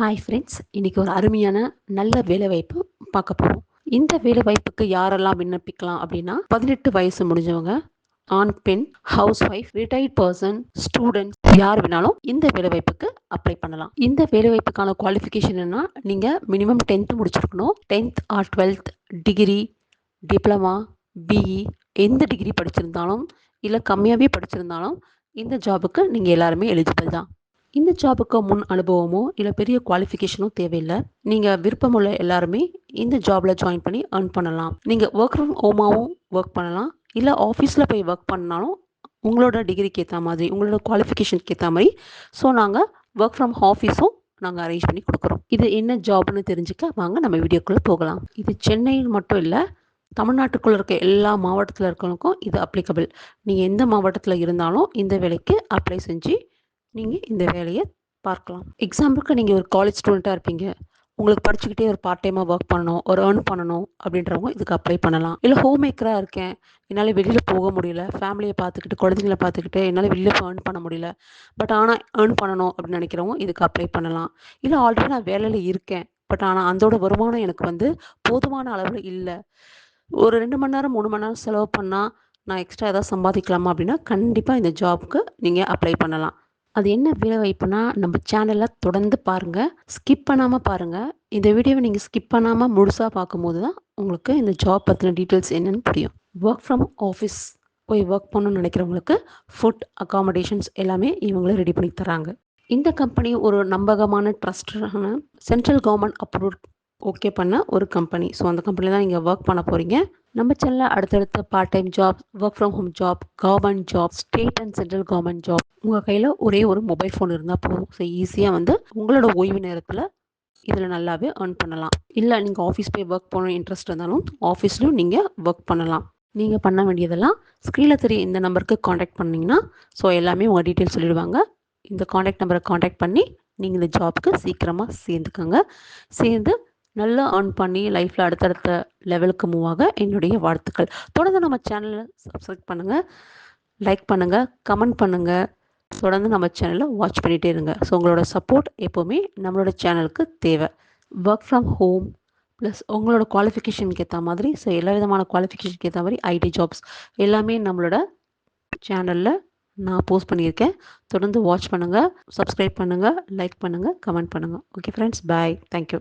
Hi friends, இன்னைக்கு ஒரு அருமையான நல்ல வேலைவாய்ப்பு பார்க்க போகிறோம். இந்த வேலைவாய்ப்புக்கு யாரெல்லாம் விண்ணப்பிக்கலாம் அப்படின்னா, 18 வயசு முடிஞ்சவங்க, ஆண், பெண், house wife, retired person, students யார் வேணாலும் இந்த வேலைவாய்ப்புக்கு அப்ளை பண்ணலாம். இந்த வேலைவாய்ப்புக்கான குவாலிஃபிகேஷன் என்ன? நீங்கள் மினிமம் 10th முடிச்சிருக்கணும். 10th or 12th degree, diploma, BE எந்த டிகிரி படிச்சிருந்தாலும் இல்லை கம்மியாகவே படிச்சிருந்தாலும் இந்த ஜாபுக்கு நீங்கள் எல்லாருமே எலிஜிபிள் தான். இந்த ஜாபுக்கு முன் அனுபவமோ இல்லை பெரிய குவாலிஃபிகேஷனோ தேவையில்லை. நீங்கள் விருப்பமுள்ள எல்லாருமே இந்த ஜாபில் ஜாயின் பண்ணி earn பண்ணலாம். நீங்கள் ஒர்க் ஃப்ரம் ஹோமாகவும் ஒர்க் பண்ணலாம், இல்லை ஆஃபீஸில் போய் ஒர்க் பண்ணாலும் உங்களோட டிகிரிக்கு ஏற்ற மாதிரி, உங்களோட குவாலிஃபிகேஷனுக்கு ஏற்ற மாதிரி. ஸோ நாங்கள் ஒர்க் ஃப்ரம் ஆஃபீஸும் நாங்கள் அரேஞ்ச் பண்ணி கொடுக்குறோம். இது என்ன ஜாப்னு தெரிஞ்சுக்க வாங்க நம்ம வீடியோக்குள்ளே போகலாம். இது சென்னையில் மட்டும் இல்லை, தமிழ்நாட்டுக்குள்ளே இருக்க எல்லா மாவட்டத்தில் இருக்கிறவங்களுக்கும் இது அப்ளிகபிள். நீங்கள் எந்த மாவட்டத்தில் இருந்தாலும் இந்த வேலைக்கு அப்ளை செஞ்சு நீங்கள் இந்த வேலையை பார்க்கலாம். எக்ஸாம்பிளுக்கு நீங்கள் ஒரு காலேஜ் ஸ்டூடெண்ட்டாக இருப்பீங்க, உங்களுக்கு படிச்சுக்கிட்டே ஒரு பார்ட் டைமாக ஒர்க் பண்ணணும், ஒரு earn பண்ணணும் அப்படின்றவங்க இதுக்கு அப்ளை பண்ணலாம். இல்லை ஹோம் மேக்கராக இருக்கேன், என்னால் வெளியில் போக முடியல, ஃபேமிலியை பார்த்துக்கிட்டு குழந்தைங்களை பார்த்துக்கிட்டு என்னால் வெளியில் earn பண்ண முடியல, பட் ஆனால் earn பண்ணணும் அப்படின்னு நினைக்கிறவங்க இதுக்கு அப்ளை பண்ணலாம். இல்லை ஆல்ரெடி நான் வேலையில் இருக்கேன், பட் ஆனால் அதோட வருமானம் எனக்கு போதுமான அளவில் இல்லை, ஒரு 2 மணி நேரம் 3 மணி நேரம் செலவு பண்ணால் நான் எக்ஸ்ட்ரா ஏதாவது சம்பாதிக்கலாமா அப்படின்னா கண்டிப்பாக இந்த ஜாப்க்கு நீங்கள் அப்ளை பண்ணலாம். அது என்ன வேலைவாய்ப்புனா, நம்ம சேனலை தொடர்ந்து பாருங்கள், ஸ்கிப் பண்ணாமல் பாருங்கள். இந்த வீடியோவை நீங்கள் ஸ்கிப் பண்ணாமல் முழுசாக பார்க்கும்போது தான் உங்களுக்கு இந்த ஜாப் பற்றின டீட்டெயில்ஸ் என்னென்னு புரியும். ஒர்க் ஃப்ரம் ஆஃபீஸ் போய் ஒர்க் பண்ணணும்னு நினைக்கிறவங்களுக்கு ஃபுட், அகாமடேஷன்ஸ் எல்லாமே இவங்களே ரெடி பண்ணி தராங்க. இந்த கம்பெனி ஒரு நம்பகமான ட்ரஸ்டான சென்ட்ரல் கவர்மெண்ட் அப்ரூவ் ஓகே பண்ண ஒரு கம்பெனி. ஸோ அந்த கம்பெனியில் தான் நீங்கள் ஒர்க் பண்ண போகிறீங்க. நம்ம சேனலில் அடுத்தடுத்த part time job, work from home job, government job, state and central government job, உங்கள் கையில் ஒரே ஒரு மொபைல் ஃபோன் இருந்தால் போதும். ஸோ ஈஸியாக உங்களோட ஓய்வு நேரத்தில் இதில் நல்லாவே earn பண்ணலாம். இல்லை நீங்கள் ஆஃபீஸ் போய் ஒர்க் பண்ணணும் இன்ட்ரெஸ்ட் இருந்தாலும் ஆஃபீஸ்லையும் நீங்கள் ஒர்க் பண்ணலாம். நீங்கள் பண்ண வேண்டியதெல்லாம் ஸ்க்ரீனில் தெரிய இந்த நம்பருக்கு காண்டாக்ட் பண்ணிங்கன்னா ஸோ எல்லாமே உங்கள் டீட்டெயில்ஸ் சொல்லிடுவாங்க. இந்த காண்டாக்ட் நம்பரை காண்டாக்ட் பண்ணி நீங்கள் இந்த ஜாப்க்கு சீக்கிரமாக சேர்ந்துக்கோங்க. சேர்ந்து நல்லா earn பண்ணி லைஃப்பில் அடுத்தடுத்த லெவலுக்கு மூவ் ஆக என்னுடைய வாழ்த்துக்கள். தொடர்ந்து நம்ம சேனலை சப்ஸ்கிரைப் பண்ணுங்கள், லைக் பண்ணுங்கள், கமெண்ட் பண்ணுங்கள். தொடர்ந்து நம்ம சேனலை வாட்ச் பண்ணிகிட்டே இருங்க. ஸோ உங்களோட சப்போர்ட் எப்போவுமே நம்மளோட சேனலுக்கு தேவை. ஒர்க் ஃப்ரம் ஹோம் ப்ளஸ் உங்களோட குவாலிஃபிகேஷனுக்கு ஏற்ற மாதிரி, ஸோ எல்லா விதமான குவாலிஃபிகேஷனுக்கு ஏற்ற மாதிரி ஐடி ஜாப்ஸ் எல்லாமே நம்மளோட சேனலில் நான் போஸ்ட் பண்ணியிருக்கேன். தொடர்ந்து வாட்ச் பண்ணுங்கள், சப்ஸ்கிரைப் பண்ணுங்கள், லைக் பண்ணுங்கள், கமெண்ட் பண்ணுங்கள். ஓகே ஃப்ரெண்ட்ஸ், பாய், தேங்க்யூ.